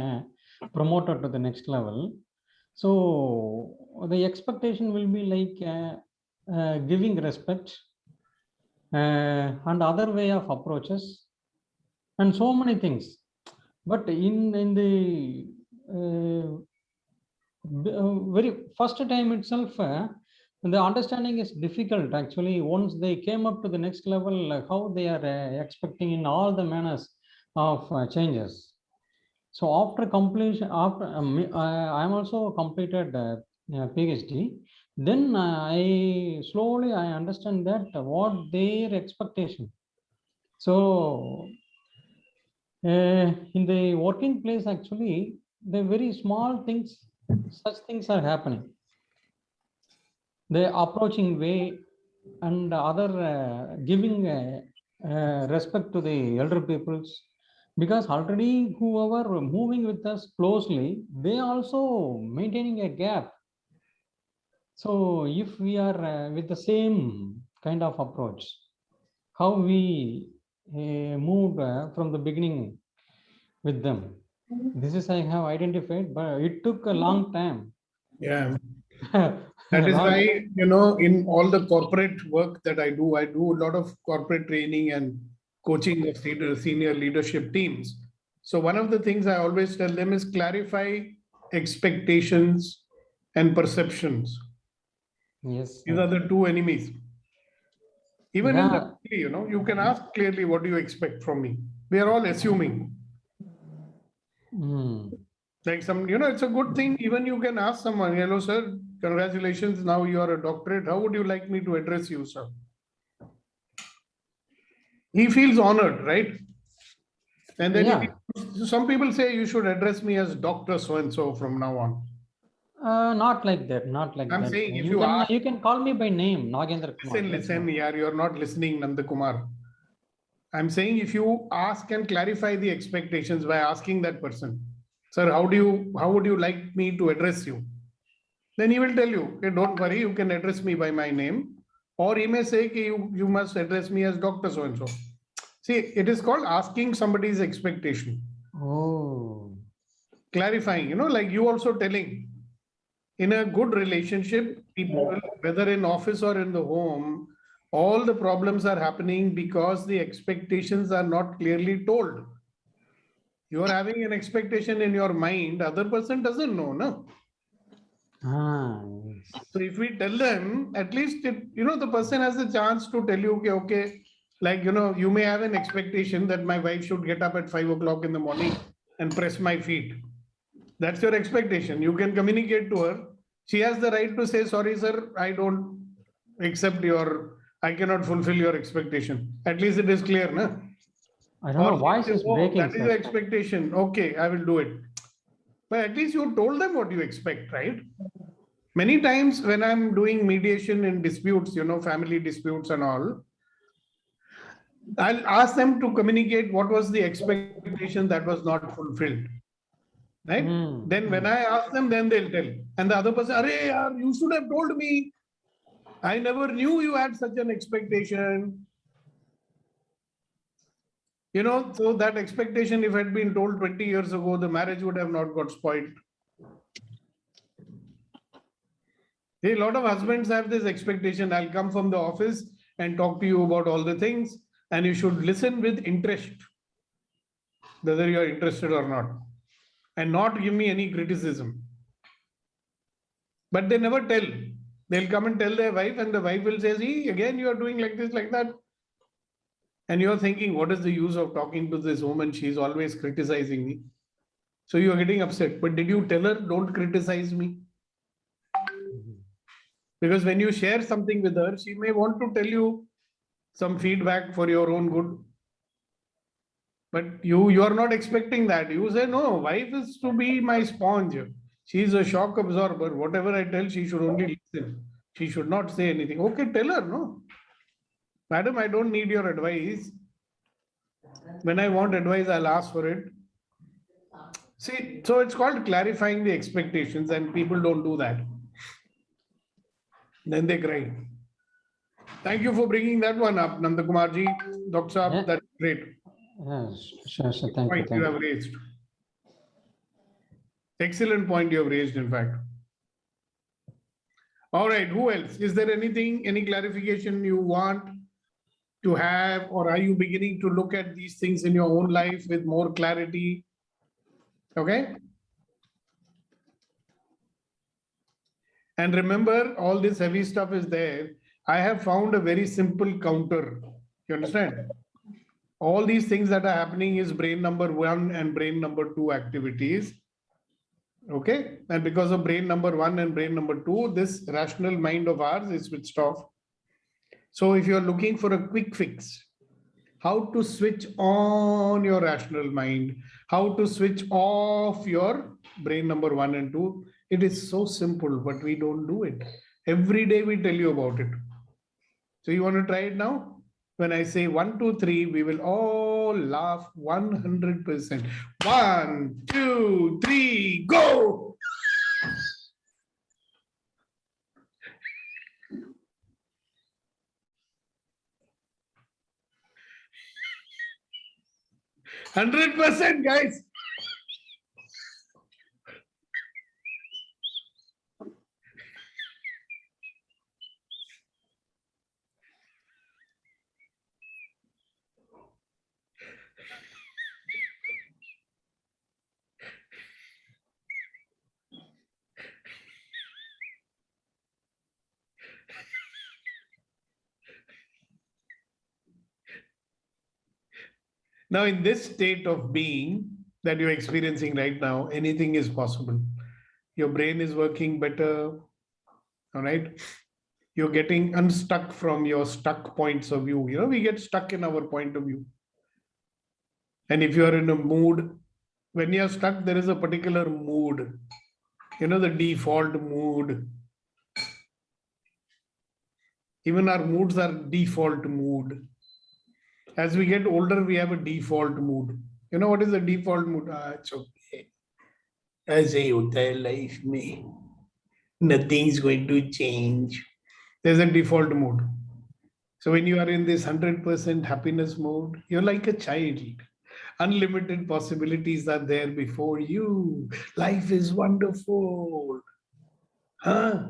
promoted to the next level, so the expectation will be like giving respect and other way of approaches and so many things. But in the very first time itself, the understanding is difficult actually. Once they came up to the next level, how they are expecting in all the manners of changes. So after completion, after I am also completed PhD. Then I understand that what their expectation. So in the working place, actually, the very small things, such things are happening. The approaching way and other giving respect to the elder peoples, because already whoever moving with us closely, they also maintaining a gap. So if we are with the same kind of approach, how we moved from the beginning with them, this is I have identified, but it took a long time. Yeah. That is why, in all the corporate work that I do a lot of corporate training and coaching of senior leadership teams. So one of the things I always tell them is clarify expectations and perceptions. Yes. These are the two enemies. Even in Yeah. the, you can ask clearly, what do you expect from me? We are all assuming. Like it's a good thing. Even you can ask someone, hello, sir, congratulations. Now you are a doctorate. How would you like me to address you, sir? He feels honored, right? And then some people say you should address me as Dr. So-and-so from now on. Not like that. Not like I'm that. saying if You can call me by name, Nagendra Kumar. Listen, you're not listening, Nanda Kumar. I'm saying if you ask and clarify the expectations by asking that person, sir, how would you like me to address you? Then he will tell you, okay, don't worry, you can address me by my name. Or he may say, okay, you must address me as Dr. So-and-so. See, it is called asking somebody's expectation. Oh. Clarifying, like you also telling. In a good relationship, people, whether in office or in the home, all the problems are happening because the expectations are not clearly told. You are having an expectation in your mind, other person doesn't know, no? Yes. So if we tell them, at least the person has a chance to tell you, okay, like you may have an expectation that my wife should get up at 5 o'clock in the morning and press my feet. That's your expectation. You can communicate to her. She has the right to say, sorry, sir, I don't accept I cannot fulfill your expectation. At least it is clear, no? I don't know, voice is breaking. That is your expectation. Okay, I will do it. But at least you told them what you expect, right? Many times when I'm doing mediation in disputes, family disputes and all, I'll ask them to communicate what was the expectation that was not fulfilled. Right? Then when I ask them, then they'll tell. And the other person, Arey, yaar, you should have told me. I never knew you had such an expectation. So that expectation, if had been told 20 years ago, the marriage would have not got spoiled. A lot of husbands have this expectation. I'll come from the office and talk to you about all the things, and you should listen with interest, whether you're interested or not, and not give me any criticism. But they never tell. They'll come and tell their wife, and the wife will say, see, again, you are doing like this, like that. And you're thinking, what is the use of talking to this woman? She's always criticizing me. So you're getting upset. But did you tell her, don't criticize me? Because when you share something with her, she may want to tell you some feedback for your own good. But you are not expecting that. You say, no, wife is to be my sponge. She is a shock absorber. Whatever I tell, she should only listen. She should not say anything. Okay, tell her, no. Madam, I don't need your advice. When I want advice, I'll ask for it. See, so it's called clarifying the expectations, and people don't do that. Then they cry. Thank you for bringing that one up, Nandakumarji. Dr. Saab, Yeah. that's great. Yes, sure, thank you. Point you have raised. Excellent point you have raised, in fact. All right, who else? Is there anything, any clarification you want to have, or are you beginning to look at these things in your own life with more clarity? Okay. And remember, all this heavy stuff is there. I have found a very simple counter. You understand? All these things that are happening is brain number 1 and brain number 2 activities. Okay. And because of brain number 1 and brain number 2, this rational mind of ours is switched off. So if you're looking for a quick fix, how to switch on your rational mind, how to switch off your brain number 1 and 2, it is so simple, but we don't do it. Every day we tell you about it. So you want to try it now? When I say 1, 2, 3, we will all laugh 100%. 1, 2, 3, go! %, guys. Now, in this state of being that you're experiencing right now, anything is possible. Your brain is working better, all right? You're getting unstuck from your stuck points of view. We get stuck in our point of view. And if you're in a mood, when you're stuck, there is a particular mood, the default mood. Even our moods are default mood. As we get older, we have a default mood. What is the default mood? It's okay. ऐसे ही होता है life में. Nothing is going to change. There's a default mode. So when you are in this 100% happiness mode, you're like a child. Unlimited possibilities are there before you. Life is wonderful. Huh?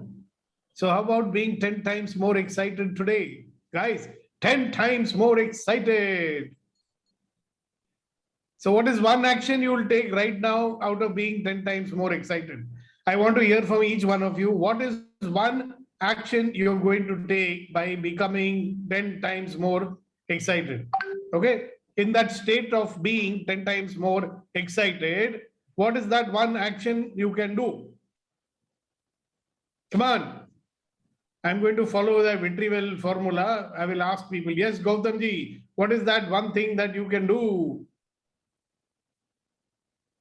So how about being 10 times more excited today? Guys, 10 times more excited. So what is one action you will take right now out of being 10 times more excited? I want to hear from each one of you. What is one action you're going to take by becoming 10 times more excited? Okay. In that state of being 10 times more excited, what is that one action you can do? Come on. I'm going to follow the Vitrivel formula. I will ask people. Yes, Gautamji, what is that one thing that you can do?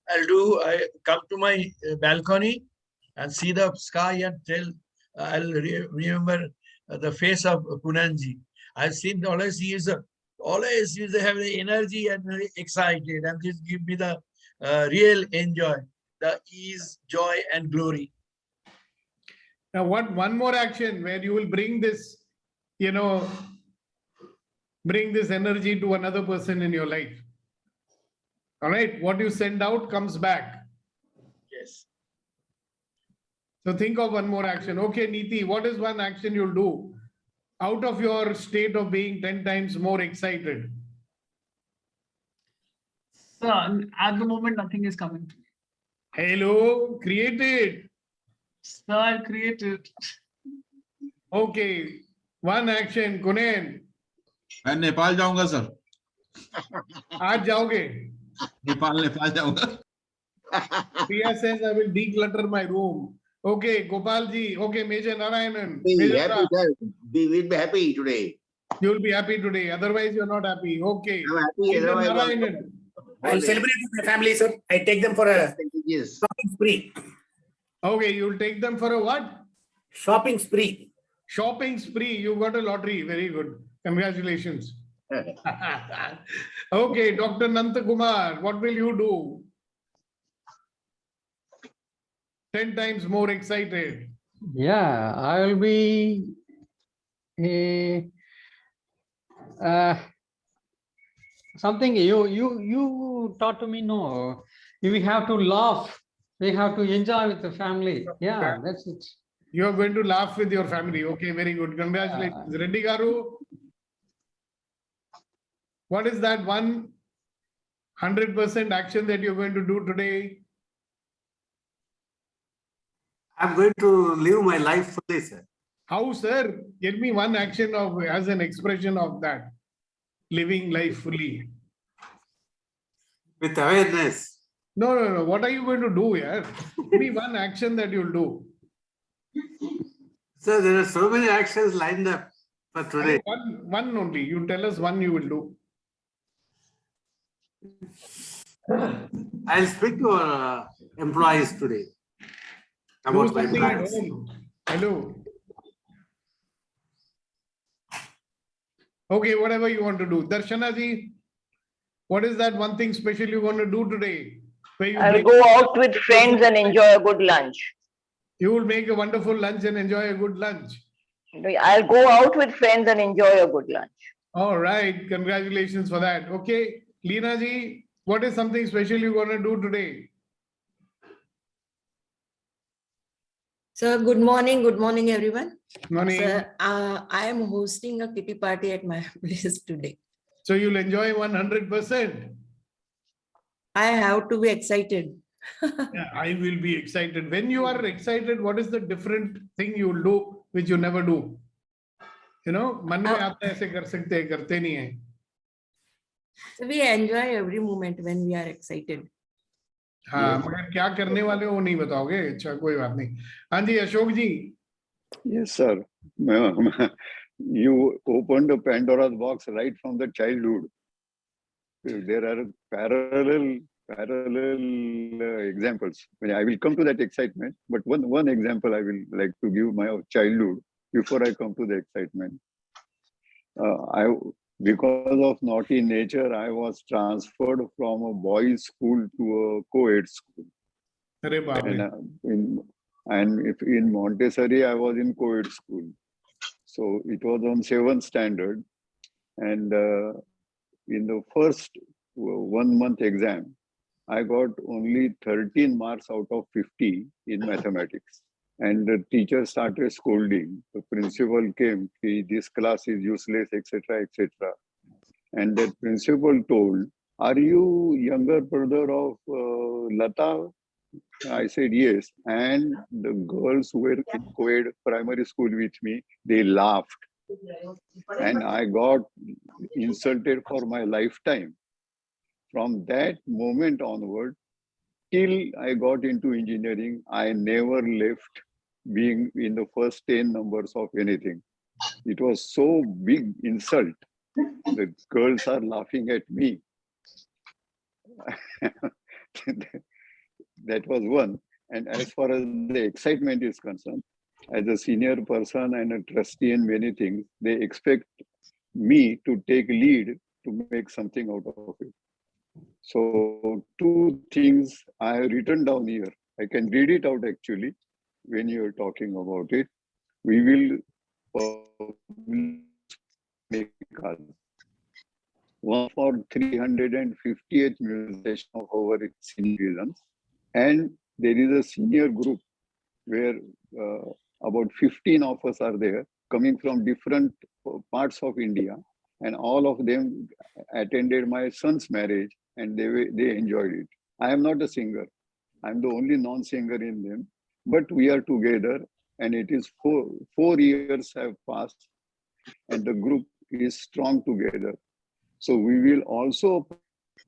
I come to my balcony and see the sky and remember the face of Punanji. I've seen always he is always used to have the energy and very excited, and this give me the real enjoy, the ease, joy, and glory. Now, one more action where you will bring this, bring this energy to another person in your life. All right, what you send out comes back. Yes. So think of one more action. Okay, Neeti, what is one action you'll do out of your state of being 10 times more excited? Sir, at the moment, nothing is coming to me. Hello, create it. Sir, I'll create it. Okay, one action, Kunen. मैं नेपाल जाऊंगा sir. आज जाओगे? नेपाल जाऊंगा. Priya says I will declutter my room. Okay, Gopalji. Okay, Major Narayanan. Be Major happy, Sir, sir. We'll be happy today. you will be happy today. Otherwise, you're not happy. Okay. I'm happy. Major Otherwise, Narayanan. I'll celebrate with my family, sir. I take them for a yes. shopping spree. Okay, you'll take them for a what? Shopping spree. Shopping spree. You got a lottery. Very good. Congratulations. Okay, Dr. Nantakumar, what will you do? 10 times more excited. Yeah, I will be something you taught to me. No, we have to laugh. We have to enjoy with the family. Yeah, that's it. You are going to laugh with your family. Okay, very good. Congratulations. Reddy Garu, what is that 100% action that you're going to do today? I'm going to live my life fully, sir. How, sir? Get me one action of as an expression of that. Living life fully. With awareness. No. What are you going to do here? Give me one action that you'll do. Sir, there are so many actions lined up for today. One only. You tell us one you will do. I'll speak to our employees today Do about my something at plans. home. Hello. Okay, whatever you want to do. Darshana ji, what is that one thing special you want to do today? Where you I'll make- go out with friends and enjoy a good lunch. You will make a wonderful lunch and enjoy a good lunch. I'll go out with friends and enjoy a good lunch. All right. Congratulations for that. Okay. Leena ji, what is something special you want to do today? Sir, good morning. Good morning, everyone. Morning. Sir, I am hosting a kitty party at my place today. So you'll enjoy 100%. I have to be excited. Yeah, I will be excited. When you are excited, what is the different thing you will do which you never do? You know, मन में आता है ऐसे कर सकते हैं, करते नहीं हैं. So we enjoy every moment when we are excited. हाँ, मगर क्या करने वाले हो वो नहीं बताओगे. अच्छा, कोई बात नहीं. हाँ जी, अशोक जी. Yes, sir. You opened a Pandora's box right from the childhood. There are parallel examples. I will come to that excitement, but one example I will like to give my childhood before I come to the excitement. Because of naughty nature, I was transferred from a boys' school to a co-ed school. Arre baap re. If in Montessori, I was in co-ed school. So it was on 7th standard. And in the first 1 month exam, I got only 13 marks out of 50 in mathematics. And the teacher started scolding. The principal came, this class is useless, etc., etc. And the principal told, are you younger brother of Lata? I said yes. And the girls who were in co-ed primary school with me, they laughed. And I got insulted for my lifetime. From that moment onward, till I got into engineering, I never left being in the first 10 numbers of anything. It was so big insult. The girls are laughing at me. That was one. And as far as the excitement is concerned, as a senior person and a trustee in many things, they expect me to take lead to make something out of it. So 2 things I have written down here. I can read it out actually when you're talking about it. We will make one for 358th musician of our senior citizens. And there is a senior group where about 15 of us are there, coming from different parts of India. And all of them attended my son's marriage and they enjoyed it. I am not a singer. I'm the only non-singer in them, but we are together and it is 4 years have passed and the group is strong together. So we will also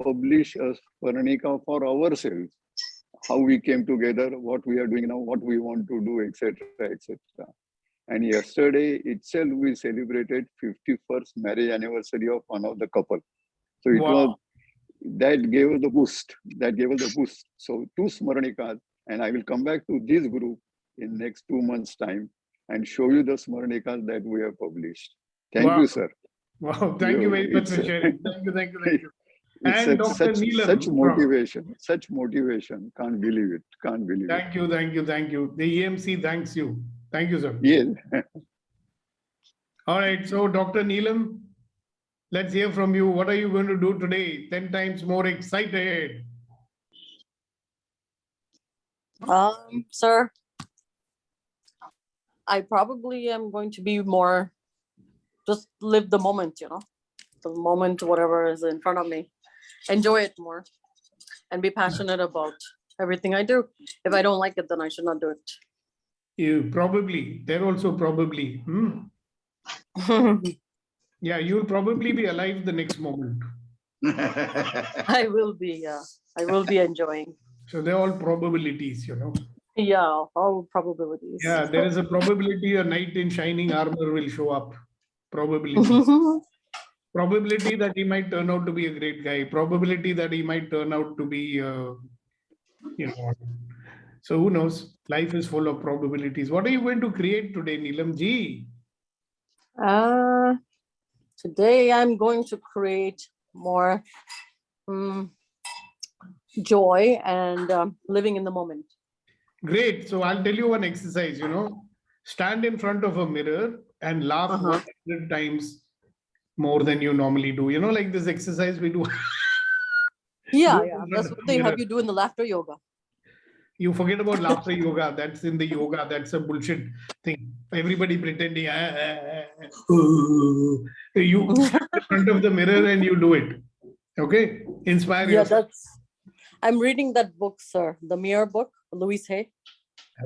publish a Smarnika for ourselves, how we came together, what we are doing now, what we want to do, etc., etc. And yesterday itself, we celebrated 51st marriage anniversary of one of the couple. So it was, that gave us the boost. That gave us the boost. So 2 Smarnikas, and I will come back to this group in next 2 months' time and show you the Smarnikas that we have published. Thank you, sir. Wow, thank you very much for sharing. Thank you, thank you, thank you. And Dr. Neelam. Such motivation. Can't believe it. Can't believe it. Thank you, thank you, thank you. The EMC thanks you. Thank you, sir. Yes. All right, so Dr. Neelam, let's hear from you. What are you going to do today? 10 times more excited. Sir, I probably am going to be more, just live the moment, the moment, whatever is in front of me. Enjoy it more and be passionate about everything I do. If I don't like it, then I should not do it. You probably, they're also probably. Yeah, you'll probably be alive the next moment. I will be enjoying. So they're all probabilities, Yeah, all probabilities. Yeah, there is a probability a knight in shining armor will show up. Probability. Probability that he might turn out to be a great guy. Probability that he might turn out to be, So who knows? Life is full of probabilities. What are you going to create today, Neelam ji? Today I'm going to create more joy and living in the moment. Great. So I'll tell you one exercise, stand in front of a mirror and laugh 100 times more than you normally do. Like this exercise we do. Yeah. That's what they have you do in the laughter yoga. You forget about laughter yoga. That's in the yoga. That's a bullshit thing. Everybody pretending. You stand in front of the mirror and you do it. Okay? Inspire yourself. I'm reading that book, sir. The Mirror book, Louise Hay.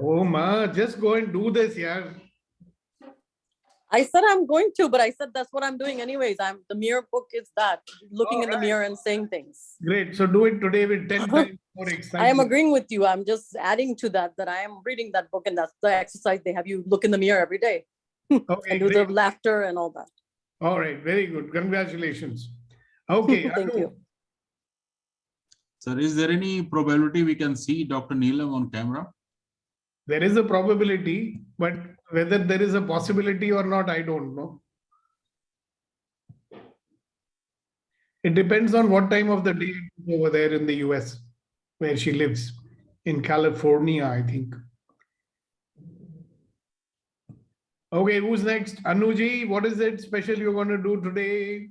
Oh, ma, just go and do this, yeah. I said I'm going to, but I said that's what I'm doing anyways. The Mirror book is that, looking in the mirror and saying things. Great. So do it today with 10 times more excitement. I am agreeing with you. I'm just adding to that I am reading that book and that's the exercise they have you look in the mirror every day. Okay, and do the laughter and all that. All right. Very good. Congratulations. Okay. Thank you. Sir, is there any probability we can see Dr. Neelam on camera? There is a probability, but whether there is a possibility or not, I don't know. It depends on what time of the day it is over there in the US, where she lives. in California, I think. Okay, who's next? Anuji, what is it special you're going to do today?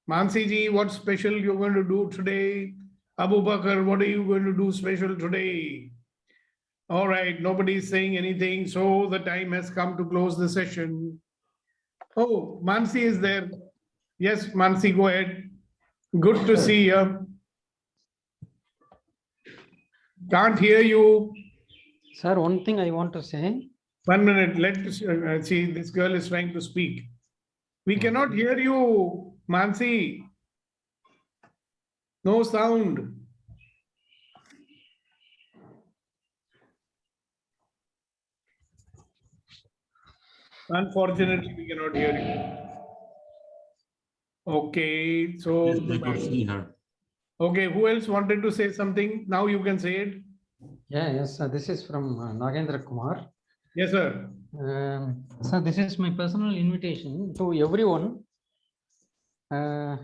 Mansi ji, what special you're going to do today? Abu Bakr, what are you going to do special today? All right, nobody's saying anything, so the time has come to close the session. Oh, Mansi is there. Yes, Mansi, go ahead. Good to see you. Can't hear you. Sir, one thing I want to say. 1 minute, let's see, this girl is trying to speak. We cannot hear you, Mansi. No sound. Unfortunately, we cannot hear you. Okay, so. Yes, I could see her. Okay, who else wanted to say something? Now you can say it. Yeah, yes, sir. This is from Nagendra Kumar. Yes, sir. So this is my personal invitation to everyone.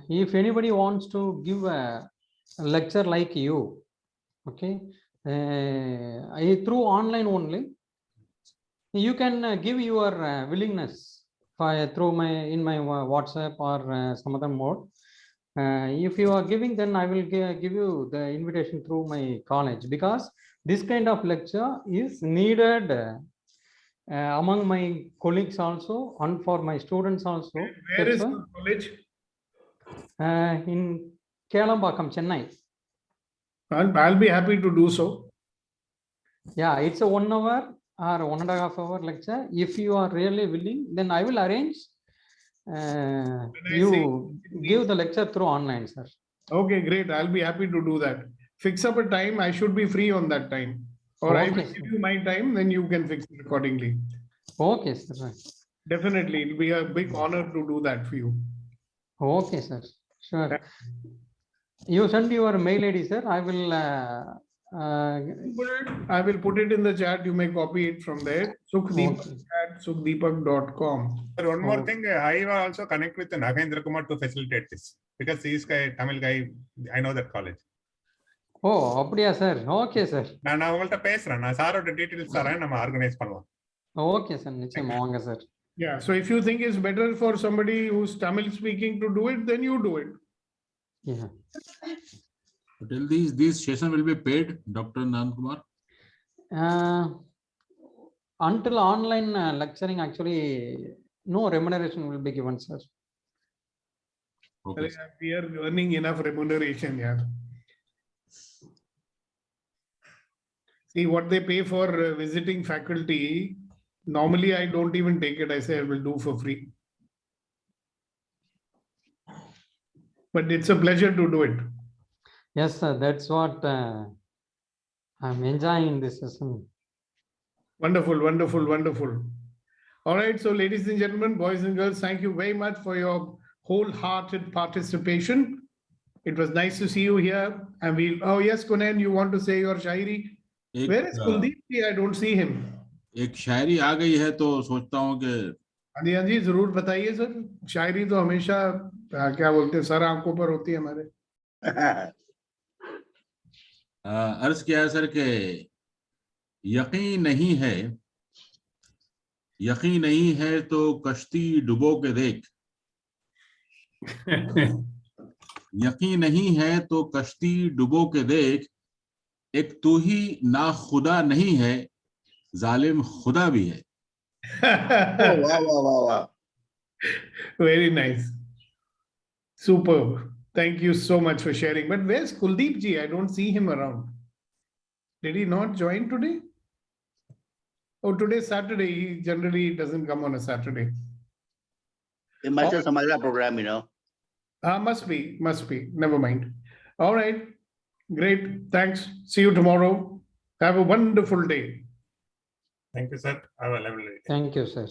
If anybody wants to give a lecture like you, okay, through online only, you can give your willingness through my WhatsApp or some other mode. If you are giving, then I will give you the invitation through my college, because this kind of lecture is needed among my colleagues also and for my students also. Where is your college? In Kelambakam, Chennai. I'll be happy to do so. Yeah, it's a 1 hour or 1.5 hour lecture. If you are really willing, then I will arrange. You give the lecture through online, sir. Okay, great. I'll be happy to do that. Fix up a time. I should be free on that time. Or I will Okay, give you my time, then you can fix it accordingly. Okay, sir. Definitely. It'll be a big honor to do that for you. Okay, sir. Sure. You send your mail ID, sir. I will. I will put it in the chat. You may copy it from there. Sukhdeepak@sukhdeepak.com. Sir, one more thing, I will also connect with Nagendra Kumar to facilitate this, because he is a Tamil guy. I know that college. Oh, அப்படியா sir? Okay sir. நான் அவங்கள்ட்ட பேசுறேன். நான் சாரோட details தரேன், நம்ம organise பண்ணலாம். Okay sir, நிச்சயமா வாங்க sir. Yeah, so if you think it's better for somebody who's Tamil speaking to do it, then you do it. Yeah. Till these session will be paid, Dr. Nand Kumar? Until online lecturing, actually, no remuneration will be given, sir. Okay. We are earning enough remuneration, yeah. See what they pay for visiting faculty. Normally, I don't even take it. I say I will do for free. But it's a pleasure to do it. Yes, sir. That's what I'm enjoying this session. Wonderful, wonderful, wonderful. All right. So, ladies and gentlemen, boys and girls, thank you very much for your wholehearted participation. It was nice to see you here. And we'll, oh yes, Kunan, you want to say your shairi? Where is Kuldeep? I don't see him. एक शायरी आ गई है तो सोचता हूँ कि हाँ जी जरूर बताइए सर। शायरी तो हमेशा क्या बोलते हैं सर आंखों पर होती है हमारे। अर्ज किया है सर के यकीन नहीं है तो कश्ती डुबो के देख। यकीन नहीं है तो कश्ती डुबो के देख, एक तू ही ना खुदा नहीं है, जालिम खुदा भी है। Oh, wow. Very nice. Superb. Thank you so much for sharing. But where's Kuldeep ji? I don't see him around. Did he not join today? Oh, today's Saturday. He generally doesn't come on a Saturday. It must have some other program, you know. Must be. Never mind. All right. Great. Thanks. See you tomorrow. Have a wonderful day. Thank you, sir. Have a lovely day. Thank you, sir.